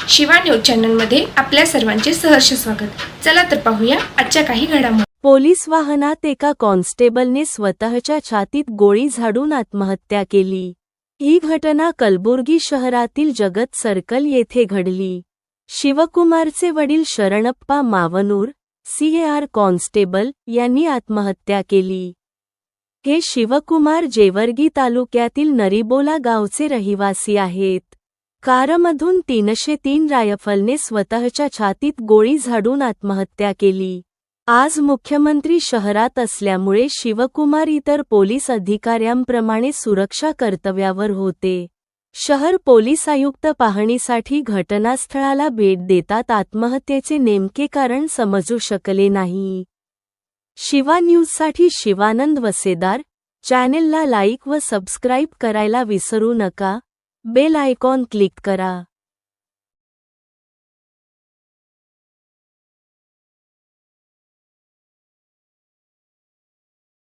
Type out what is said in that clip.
Shiva news चॅनलमध्ये आपल्या सर्वांचे सहर्ष स्वागत। चला तर पाहूया आजच्या काही घडामोडी। पोलीस वाहनात एका कॉन्स्टेबलने स्वतःच्या छातीत गोळी झाडून आत्महत्या केली। ही घटना कलबुर्गी शहरातील जगत सर्कल येथे घडली। शिवकुमारचे वडील शरणप्पा मावनूर CAR कॉन्स्टेबल यांनी आत्महत्या केली। हे शिवकुमार जेवर्गी तालुक्यातील नरीबोला गावचे रहिवासी आहेत। कारमधून 303 रायफलने स्वतःच्या छातीत गोळी झाडून आत्महत्या केली। आज मुख्यमंत्री शहरात असल्यामुळे शिवकुमार इतर पोलीस अधिकाऱ्यांप्रमाणे सुरक्षा कर्तव्यावर होते। शहर पोलीस आयुक्त पाहणीसाठी घटनास्थळाला भेट देतात। आत्महत्येचे नेमके कारण समजू शकले नाही। शिवा न्यूजसाठी शिवानंद वसेदार। चॅनेलला लाईक व सबस्क्राईब करायला विसरू नका। बेल आयकॉन क्लिक करा।